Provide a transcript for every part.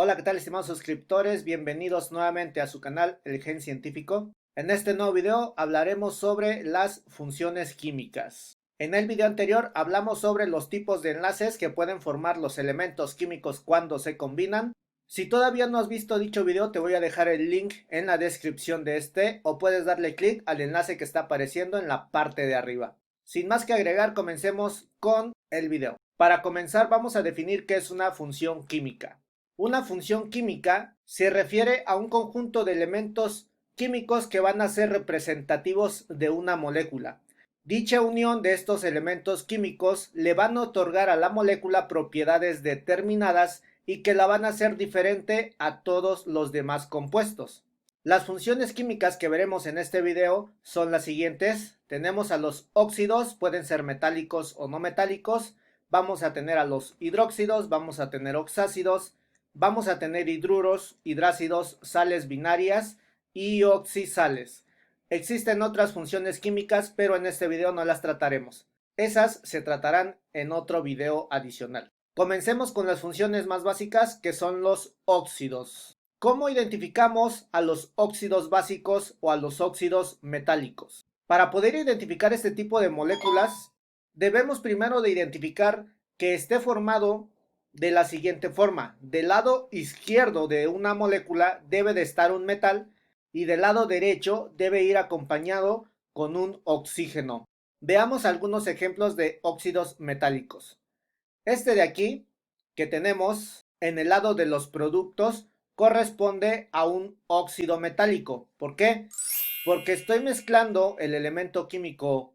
Hola, ¿qué tal, estimados suscriptores? Bienvenidos nuevamente a su canal El Gen Científico. En este nuevo video hablaremos sobre las funciones químicas. En el video anterior hablamos sobre los tipos de enlaces que pueden formar los elementos químicos cuando se combinan. Si todavía no has visto dicho video, te voy a dejar el link en la descripción de este o puedes darle clic al enlace que está apareciendo en la parte de arriba. Sin más que agregar, comencemos con el video. Para comenzar, vamos a definir qué es una función química. Una función química se refiere a un conjunto de elementos químicos que van a ser representativos de una molécula. Dicha unión de estos elementos químicos le van a otorgar a la molécula propiedades determinadas y que la van a hacer diferente a todos los demás compuestos. Las funciones químicas que veremos en este video son las siguientes. Tenemos a los óxidos, pueden ser metálicos o no metálicos. Vamos a tener a los hidróxidos, vamos a tener oxácidos, vamos a tener hidruros, hidrácidos, sales binarias y oxisales. Existen otras funciones químicas, pero en este video no las trataremos. Esas se tratarán en otro video adicional. Comencemos con las funciones más básicas, que son los óxidos. ¿Cómo identificamos a los óxidos básicos o a los óxidos metálicos? Para poder identificar este tipo de moléculas, debemos primero de identificar que esté formado de la siguiente forma. Del lado izquierdo de una molécula debe de estar un metal y del lado derecho debe ir acompañado con un oxígeno. Veamos algunos ejemplos de óxidos metálicos. Este de aquí que tenemos en el lado de los productos corresponde a un óxido metálico. ¿Por qué? Porque estoy mezclando el elemento químico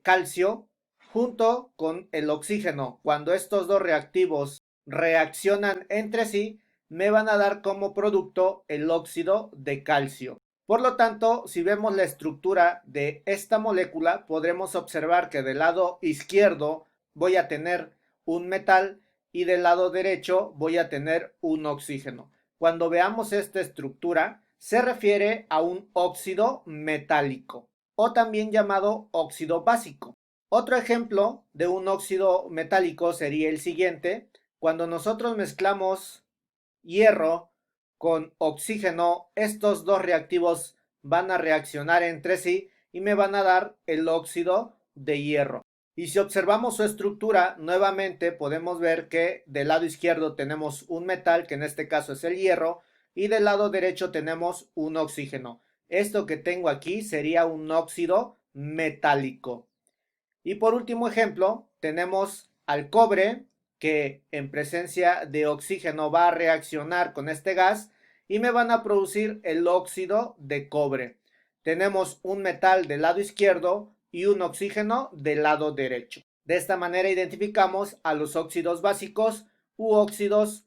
calcio junto con el oxígeno. Cuando estos dos reactivos reaccionan entre sí, me van a dar como producto el óxido de calcio. Por lo tanto, si vemos la estructura de esta molécula, podremos observar que del lado izquierdo voy a tener un metal y del lado derecho voy a tener un oxígeno. Cuando veamos esta estructura, se refiere a un óxido metálico o también llamado óxido básico. Otro ejemplo de un óxido metálico sería el siguiente. Cuando nosotros mezclamos hierro con oxígeno, estos dos reactivos van a reaccionar entre sí y me van a dar el óxido de hierro. Y si observamos su estructura, nuevamente podemos ver que del lado izquierdo tenemos un metal, que en este caso es el hierro, y del lado derecho tenemos un oxígeno. Esto que tengo aquí sería un óxido metálico. Y por último ejemplo, tenemos al cobre, que en presencia de oxígeno va a reaccionar con este gas y me van a producir el óxido de cobre. Tenemos un metal del lado izquierdo y un oxígeno del lado derecho. De esta manera identificamos a los óxidos básicos u óxidos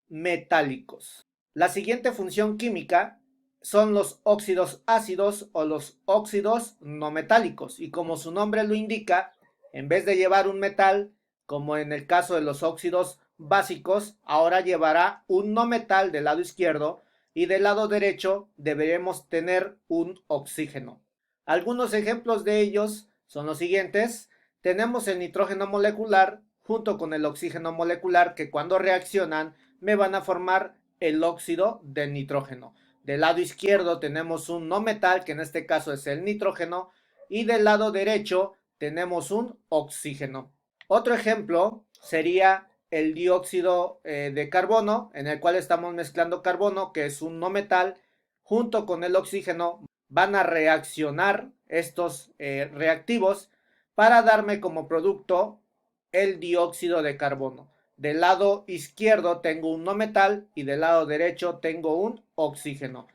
metálicos. La siguiente función química son los óxidos ácidos o los óxidos no metálicos, y como su nombre lo indica, en vez de llevar un metal, como en el caso de los óxidos básicos, ahora llevará un no metal del lado izquierdo y del lado derecho deberemos tener un oxígeno. Algunos ejemplos de ellos son los siguientes. Tenemos el nitrógeno molecular junto con el oxígeno molecular, que cuando reaccionan me van a formar el óxido del nitrógeno. Del lado izquierdo tenemos un no metal, que en este caso es el nitrógeno, y del lado derecho tenemos un oxígeno. Otro ejemplo sería el dióxido de carbono, en el cual estamos mezclando carbono, que es un no metal, junto con el oxígeno. Van a reaccionar estos reactivos para darme como producto el dióxido de carbono. Del lado izquierdo tengo un no metal y del lado derecho tengo un oxígeno.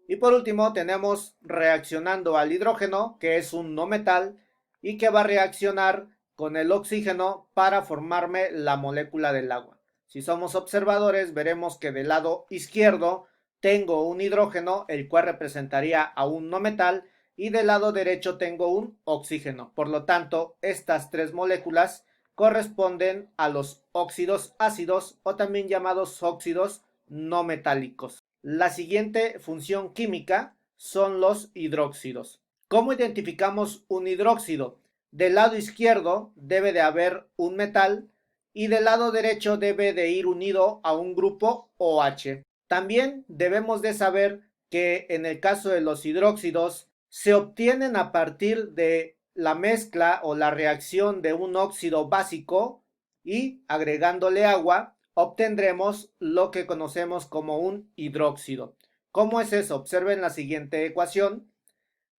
Y por último tenemos reaccionando al hidrógeno, que es un no metal y que va a reaccionar con el oxígeno para formarme la molécula del agua. Si somos observadores, veremos que del lado izquierdo tengo un hidrógeno, el cual representaría a un no metal, y del lado derecho tengo un oxígeno. Por lo tanto, estas tres moléculas corresponden a los óxidos ácidos o también llamados óxidos no metálicos. La siguiente función química son los hidróxidos. ¿Cómo identificamos un hidróxido? Del lado izquierdo debe de haber un metal y del lado derecho debe de ir unido a un grupo OH. También debemos de saber que en el caso de los hidróxidos se obtienen a partir de la mezcla o la reacción de un óxido básico y agregándole agua obtendremos lo que conocemos como un hidróxido. ¿Cómo es eso? Observen la siguiente ecuación.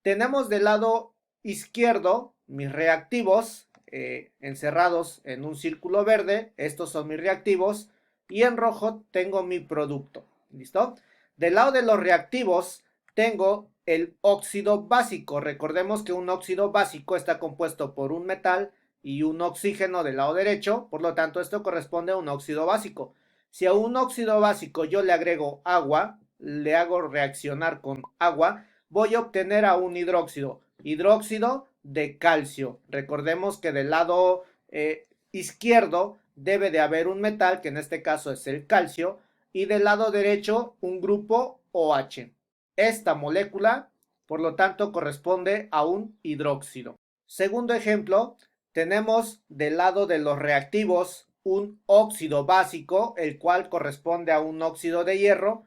Tenemos del lado izquierdo mis reactivos encerrados en un círculo verde. Estos son mis reactivos. Y en rojo tengo mi producto. ¿Listo? Del lado de los reactivos tengo el óxido básico. Recordemos que un óxido básico está compuesto por un metal y un oxígeno del lado derecho. Por lo tanto, esto corresponde a un óxido básico. Si a un óxido básico yo le agrego agua, le hago reaccionar con agua, voy a obtener a un hidróxido de calcio. Recordemos que del lado izquierdo debe de haber un metal, que en este caso es el calcio, y del lado derecho un grupo OH. Esta molécula, por lo tanto, corresponde a un hidróxido. Segundo ejemplo, tenemos del lado de los reactivos un óxido básico, el cual corresponde a un óxido de hierro,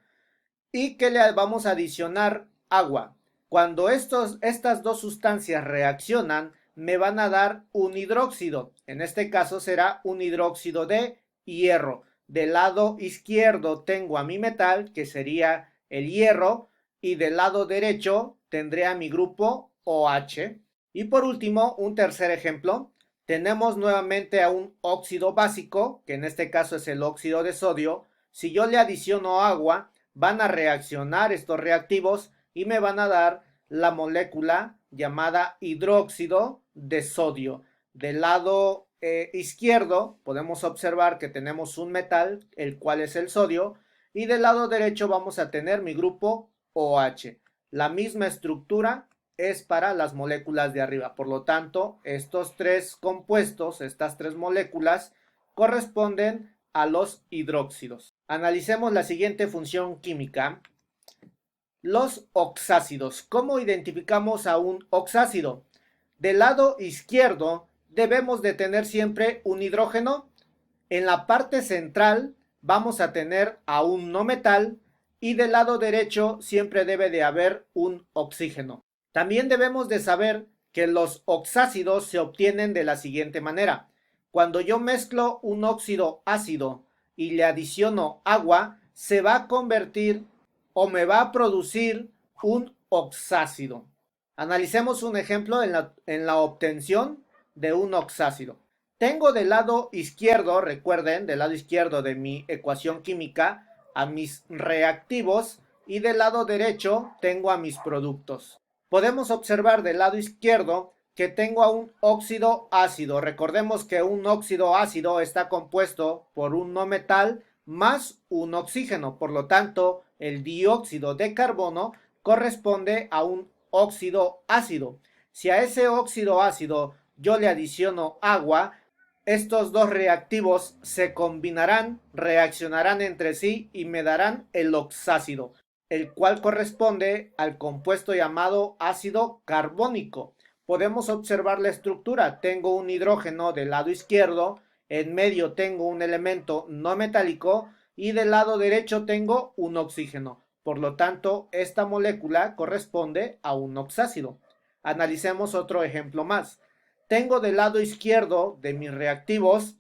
y que le vamos a adicionar agua. Cuando estas dos sustancias reaccionan, me van a dar un hidróxido. En este caso será un hidróxido de hierro. Del lado izquierdo tengo a mi metal, que sería el hierro, y del lado derecho tendré a mi grupo OH. Y por último, un tercer ejemplo. Tenemos nuevamente a un óxido básico, que en este caso es el óxido de sodio. Si yo le adiciono agua, van a reaccionar estos reactivos y me van a dar la molécula llamada hidróxido de sodio. Del lado izquierdo podemos observar que tenemos un metal, el cual es el sodio, y del lado derecho vamos a tener mi grupo OH. La misma estructura es para las moléculas de arriba. Por lo tanto, estos tres compuestos, estas tres moléculas, corresponden a los hidróxidos. Analicemos la siguiente función química. Los oxácidos. ¿Cómo identificamos a un oxácido? Del lado izquierdo debemos de tener siempre un hidrógeno. En la parte central vamos a tener a un no metal y del lado derecho siempre debe de haber un oxígeno. También debemos de saber que los oxácidos se obtienen de la siguiente manera. Cuando yo mezclo un óxido ácido y le adiciono agua, se va a convertir o me va a producir un oxácido. Analicemos un ejemplo en la obtención de un oxácido. Tengo del lado izquierdo, recuerden, del lado izquierdo de mi ecuación química, a mis reactivos y del lado derecho tengo a mis productos. Podemos observar del lado izquierdo que tengo a un óxido ácido. Recordemos que un óxido ácido está compuesto por un no metal más un oxígeno. Por lo tanto, el dióxido de carbono corresponde a un óxido ácido. Si a ese óxido ácido yo le adiciono agua, estos dos reactivos se combinarán, reaccionarán entre sí y me darán el oxácido, el cual corresponde al compuesto llamado ácido carbónico. Podemos observar la estructura. Tengo un hidrógeno del lado izquierdo, en medio tengo un elemento no metálico y del lado derecho tengo un oxígeno. Por lo tanto, esta molécula corresponde a un oxácido. Analicemos otro ejemplo más. Tengo del lado izquierdo de mis reactivos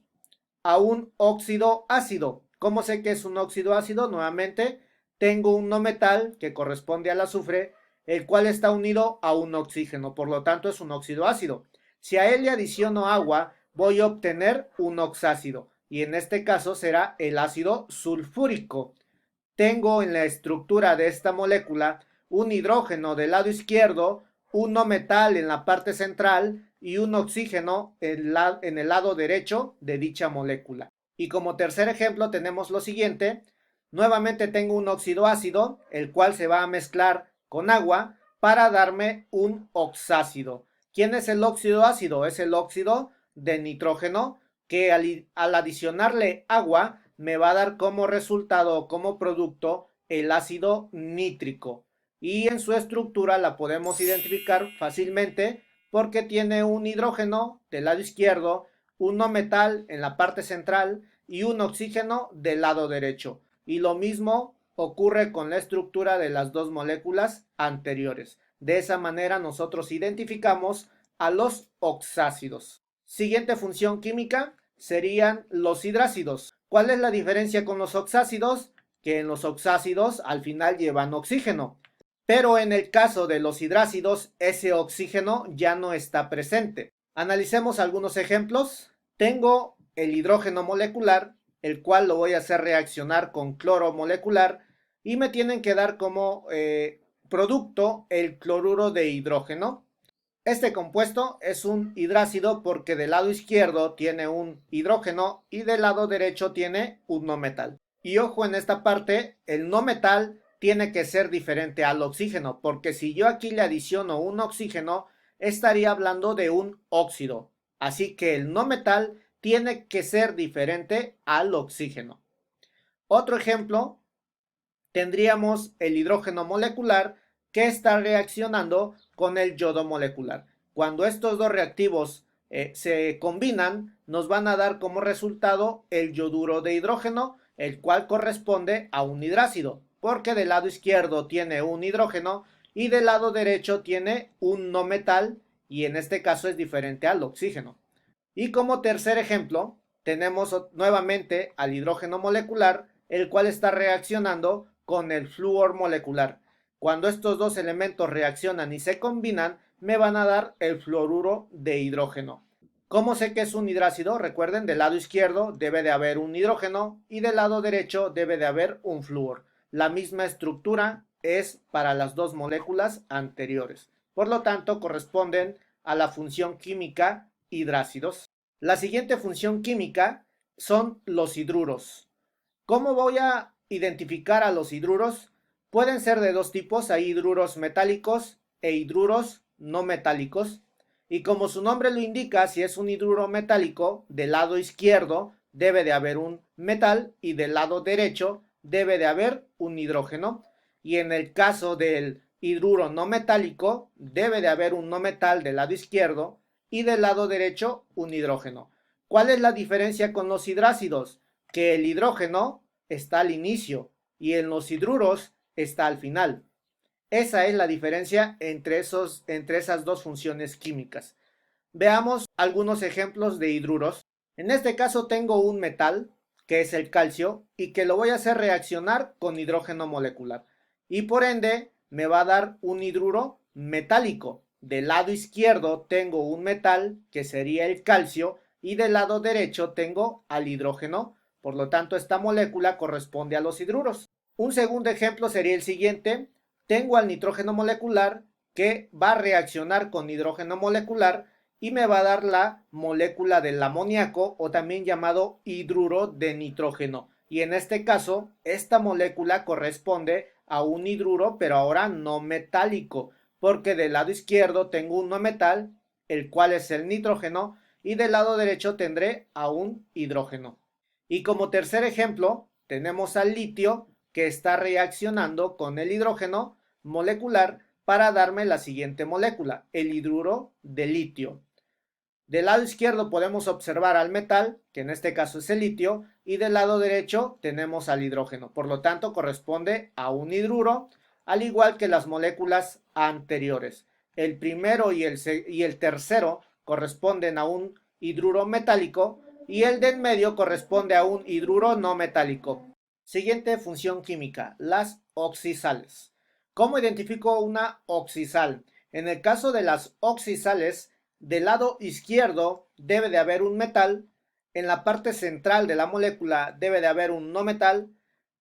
a un óxido ácido. ¿Cómo sé que es un óxido ácido? Nuevamente, tengo un no metal que corresponde al azufre, el cual está unido a un oxígeno. Por lo tanto, es un óxido ácido. Si a él le adiciono agua, voy a obtener un oxácido. Y en este caso será el ácido sulfúrico. Tengo en la estructura de esta molécula un hidrógeno del lado izquierdo, un no metal en la parte central y un oxígeno en el lado derecho de dicha molécula. Y como tercer ejemplo tenemos lo siguiente. Nuevamente tengo un óxido ácido, el cual se va a mezclar con agua para darme un oxácido. ¿Quién es el óxido ácido? Es el óxido de nitrógeno que al adicionarle agua me va a dar como resultado o como producto el ácido nítrico. Y en su estructura la podemos identificar fácilmente porque tiene un hidrógeno del lado izquierdo, un no metal en la parte central y un oxígeno del lado derecho. Y lo mismo ocurre con la estructura de las dos moléculas anteriores. De esa manera nosotros identificamos a los oxácidos. Siguiente función química serían los hidrácidos. ¿Cuál es la diferencia con los oxácidos? Que en los oxácidos al final llevan oxígeno, pero en el caso de los hidrácidos ese oxígeno ya no está presente. Analicemos algunos ejemplos. Tengo el hidrógeno molecular, el cual lo voy a hacer reaccionar con cloro molecular y me tienen que dar como producto el cloruro de hidrógeno. Este compuesto es un hidrácido porque del lado izquierdo tiene un hidrógeno y del lado derecho tiene un no metal. Y ojo en esta parte, el no metal tiene que ser diferente al oxígeno, porque si yo aquí le adiciono un oxígeno, estaría hablando de un óxido. Así que el no metal tiene que ser diferente al oxígeno. Otro ejemplo, tendríamos el hidrógeno molecular que está reaccionando con el yodo molecular. Cuando estos dos reactivos se combinan, nos van a dar como resultado el yoduro de hidrógeno, el cual corresponde a un hidrácido, porque del lado izquierdo tiene un hidrógeno y del lado derecho tiene un no metal, y en este caso es diferente al oxígeno. Y como tercer ejemplo, tenemos nuevamente al hidrógeno molecular, el cual está reaccionando con el flúor molecular. Cuando estos dos elementos reaccionan y se combinan, me van a dar el fluoruro de hidrógeno. ¿Cómo sé que es un hidrácido? Recuerden, del lado izquierdo debe de haber un hidrógeno y del lado derecho debe de haber un flúor. La misma estructura es para las dos moléculas anteriores. Por lo tanto, corresponden a la función química hidrácidos. La siguiente función química son los hidruros. ¿Cómo voy a identificar a los hidruros? Pueden ser de dos tipos, hay hidruros metálicos e hidruros no metálicos. Y como su nombre lo indica, si es un hidruro metálico, del lado izquierdo debe de haber un metal y del lado derecho debe de haber un hidrógeno. Y en el caso del hidruro no metálico, debe de haber un no metal del lado izquierdo y del lado derecho un hidrógeno. ¿Cuál es la diferencia con los hidrácidos? Que el hidrógeno está al inicio y en los hidruros está al final. Esa es la diferencia entre esas dos funciones químicas. Veamos algunos ejemplos de hidruros. En este caso tengo un metal, que es el calcio, y que lo voy a hacer reaccionar con hidrógeno molecular. Y por ende me va a dar un hidruro metálico. Del lado izquierdo tengo un metal, que sería el calcio, y del lado derecho tengo al hidrógeno. Por lo tanto, esta molécula corresponde a los hidruros. Un segundo ejemplo sería el siguiente. Tengo al nitrógeno molecular que va a reaccionar con hidrógeno molecular y me va a dar la molécula del amoníaco o también llamado hidruro de nitrógeno. Y en este caso, esta molécula corresponde a un hidruro, pero ahora no metálico, porque del lado izquierdo tengo un no metal, el cual es el nitrógeno, y del lado derecho tendré a un hidrógeno. Y como tercer ejemplo, tenemos al litio que está reaccionando con el hidrógeno molecular para darme la siguiente molécula, el hidruro de litio. Del lado izquierdo podemos observar al metal, que en este caso es el litio, y del lado derecho tenemos al hidrógeno. Por lo tanto, corresponde a un hidruro, al igual que las moléculas anteriores. El primero y el tercero corresponden a un hidruro metálico y el de en medio corresponde a un hidruro no metálico. Siguiente función química, las oxisales. ¿Cómo identifico una oxisal? En el caso de las oxisales, del lado izquierdo debe de haber un metal, en la parte central de la molécula debe de haber un no metal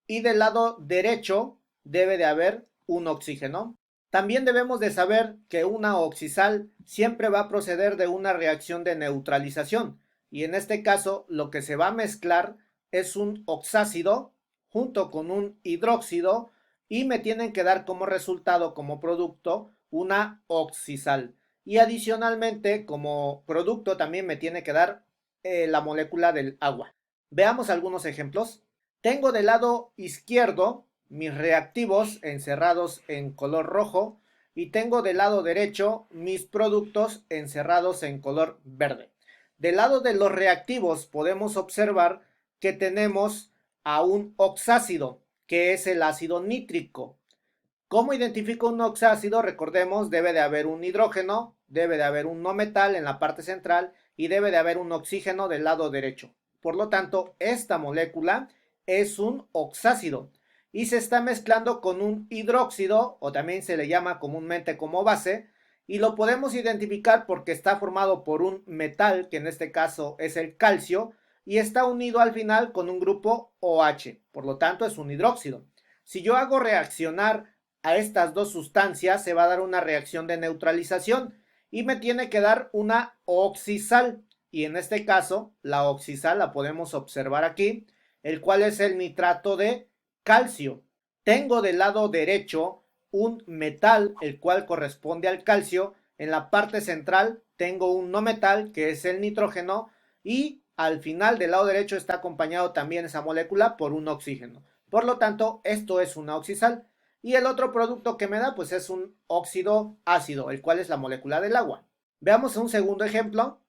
y del lado derecho debe de haber un oxígeno. También debemos de saber que una oxisal siempre va a proceder de una reacción de neutralización y en este caso lo que se va a mezclar es un oxácido junto con un hidróxido y me tienen que dar como resultado, como producto, una oxisal. Y adicionalmente, como producto, también me tiene que dar la molécula del agua. Veamos algunos ejemplos. Tengo del lado izquierdo mis reactivos encerrados en color rojo y tengo del lado derecho mis productos encerrados en color verde. Del lado de los reactivos podemos observar que tenemos a un oxácido, que es el ácido nítrico. ¿Cómo identifico un oxácido? Recordemos, debe de haber un hidrógeno, debe de haber un no metal en la parte central y debe de haber un oxígeno del lado derecho. Por lo tanto, esta molécula es un oxácido y se está mezclando con un hidróxido, o también se le llama comúnmente como base, y lo podemos identificar porque está formado por un metal, que en este caso es el calcio, y está unido al final con un grupo OH, por lo tanto es un hidróxido. Si yo hago reaccionar a estas dos sustancias, se va a dar una reacción de neutralización y me tiene que dar una oxisal, y en este caso la oxisal la podemos observar aquí, el cual es el nitrato de calcio. Tengo del lado derecho un metal, el cual corresponde al calcio. En la parte central tengo un no metal, que es el nitrógeno, y al final del lado derecho está acompañado también esa molécula por un oxígeno. Por lo tanto, esto es una oxisal. Y el otro producto que me da, pues es un óxido ácido, el cual es la molécula del agua. Veamos un segundo ejemplo.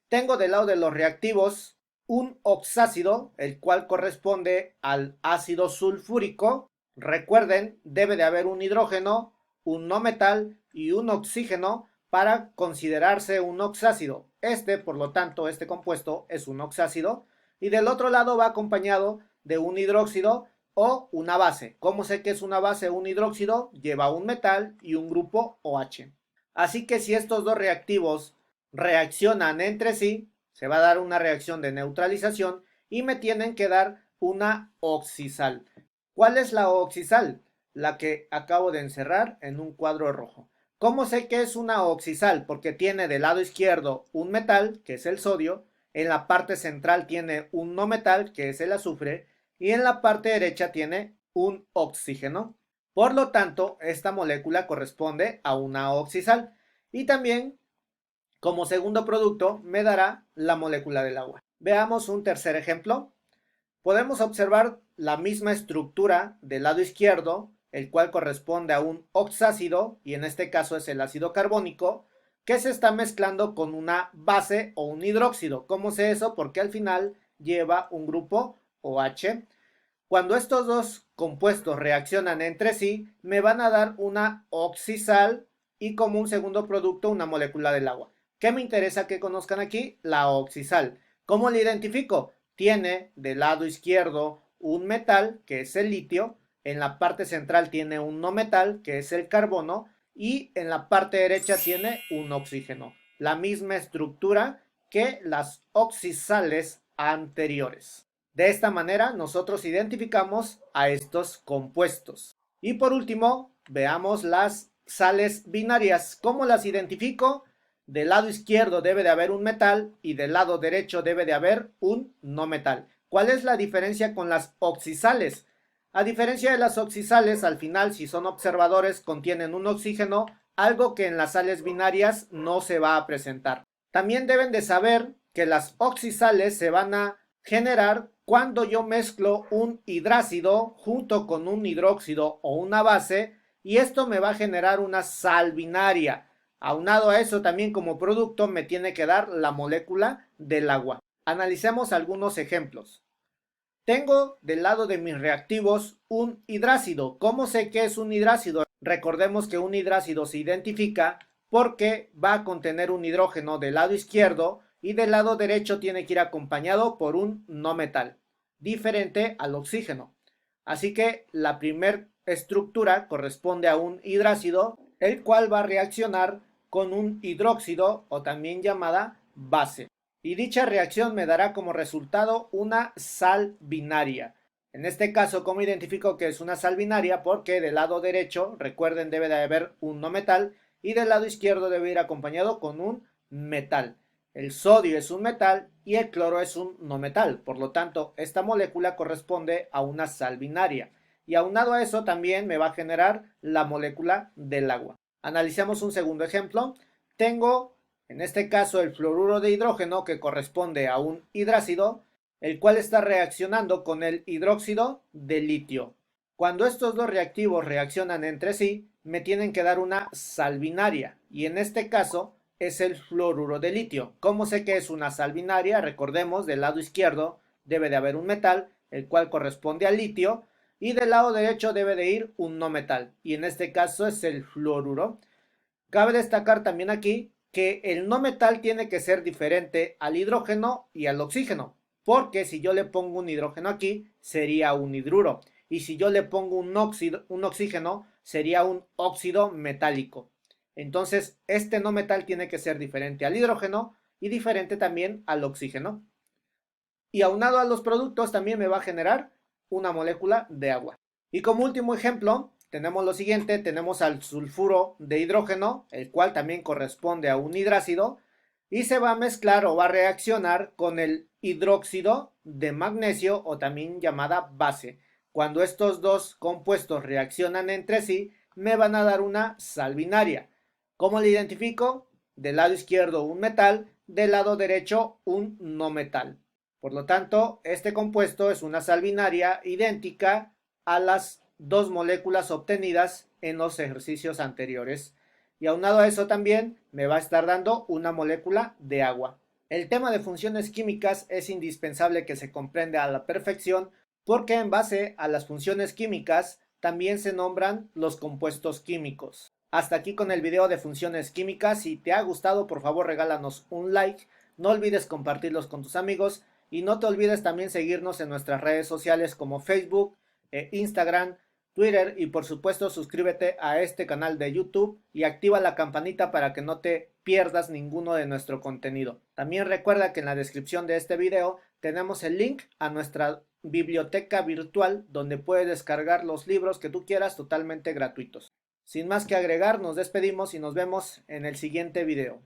Tengo del lado de los reactivos un oxácido, el cual corresponde al ácido sulfúrico. Recuerden, debe de haber un hidrógeno, un no metal y un oxígeno para considerarse un oxácido. Por lo tanto, este compuesto es un oxácido. Y del otro lado va acompañado de un hidróxido o una base. ¿Cómo sé que es una base? Un hidróxido lleva un metal y un grupo OH. Así que si estos dos reactivos reaccionan entre sí, se va a dar una reacción de neutralización y me tienen que dar una oxisal. ¿Cuál es la oxisal? La que acabo de encerrar en un cuadro rojo. ¿Cómo sé que es una oxisal? Porque tiene del lado izquierdo un metal, que es el sodio, en la parte central tiene un no metal, que es el azufre, y en la parte derecha tiene un oxígeno. Por lo tanto, esta molécula corresponde a una oxisal. Y también, como segundo producto, me dará la molécula del agua. Veamos un tercer ejemplo. Podemos observar la misma estructura del lado izquierdo, el cual corresponde a un oxácido, y en este caso es el ácido carbónico, que se está mezclando con una base o un hidróxido. ¿Cómo sé eso? Porque al final lleva un grupo OH. Cuando estos dos compuestos reaccionan entre sí, me van a dar una oxisal y como un segundo producto una molécula del agua. ¿Qué me interesa que conozcan aquí? La oxisal. ¿Cómo la identifico? Tiene del lado izquierdo un metal, que es el litio, en la parte central tiene un no metal, que es el carbono, y en la parte derecha tiene un oxígeno. La misma estructura que las oxisales anteriores. De esta manera nosotros identificamos a estos compuestos. Y por último, veamos las sales binarias. ¿Cómo las identifico? Del lado izquierdo debe de haber un metal y del lado derecho debe de haber un no metal. ¿Cuál es la diferencia con las oxisales? A diferencia de las oxisales, al final, si son observadores, contienen un oxígeno, algo que en las sales binarias no se va a presentar. También deben de saber que las oxisales se van a generar cuando yo mezclo un hidrácido junto con un hidróxido o una base, y esto me va a generar una sal binaria. Aunado a eso, también como producto me tiene que dar la molécula del agua. Analicemos algunos ejemplos. Tengo del lado de mis reactivos un hidrácido. ¿Cómo sé que es un hidrácido? Recordemos que un hidrácido se identifica porque va a contener un hidrógeno del lado izquierdo y del lado derecho tiene que ir acompañado por un no metal, diferente al oxígeno. Así que la primera estructura corresponde a un hidrácido, el cual va a reaccionar con un hidróxido o también llamada base. Y dicha reacción me dará como resultado una sal binaria. En este caso, ¿cómo identifico que es una sal binaria? Porque del lado derecho, recuerden, debe de haber un no metal y del lado izquierdo debe ir acompañado con un metal. El sodio es un metal y el cloro es un no metal. Por lo tanto, esta molécula corresponde a una sal binaria. Y aunado a eso también me va a generar la molécula del agua. Analicemos un segundo ejemplo. Tengo en este caso el fluoruro de hidrógeno, que corresponde a un hidrácido, el cual está reaccionando con el hidróxido de litio. Cuando estos dos reactivos reaccionan entre sí, me tienen que dar una sal binaria, y en este caso es el fluoruro de litio. ¿Cómo sé que es una sal binaria? Recordemos, del lado izquierdo debe de haber un metal, el cual corresponde al litio, y del lado derecho debe de ir un no metal, y en este caso es el fluoruro. Cabe destacar también aquí que el no metal tiene que ser diferente al hidrógeno y al oxígeno, porque si yo le pongo un hidrógeno aquí, sería un hidruro, y si yo le pongo un oxígeno, sería un óxido metálico. Entonces, este no metal tiene que ser diferente al hidrógeno y diferente también al oxígeno. Y aunado a los productos también me va a generar una molécula de agua. Y como último ejemplo, tenemos lo siguiente, tenemos al sulfuro de hidrógeno, el cual también corresponde a un hidrácido, y se va a mezclar o va a reaccionar con el hidróxido de magnesio o también llamada base. Cuando estos dos compuestos reaccionan entre sí, me van a dar una sal binaria. ¿Cómo lo identifico? Del lado izquierdo un metal, del lado derecho un no metal. Por lo tanto, este compuesto es una sal binaria idéntica a las dos moléculas obtenidas en los ejercicios anteriores. Y aunado a eso también me va a estar dando una molécula de agua. El tema de funciones químicas es indispensable que se comprenda a la perfección porque en base a las funciones químicas también se nombran los compuestos químicos. Hasta aquí con el video de funciones químicas. Si te ha gustado, por favor regálanos un like. No olvides compartirlos con tus amigos. Y no te olvides también seguirnos en nuestras redes sociales como Facebook, Instagram, Twitter y por supuesto suscríbete a este canal de YouTube y activa la campanita para que no te pierdas ninguno de nuestro contenido. También recuerda que en la descripción de este video tenemos el link a nuestra biblioteca virtual donde puedes descargar los libros que tú quieras totalmente gratuitos. Sin más que agregar, nos despedimos y nos vemos en el siguiente video.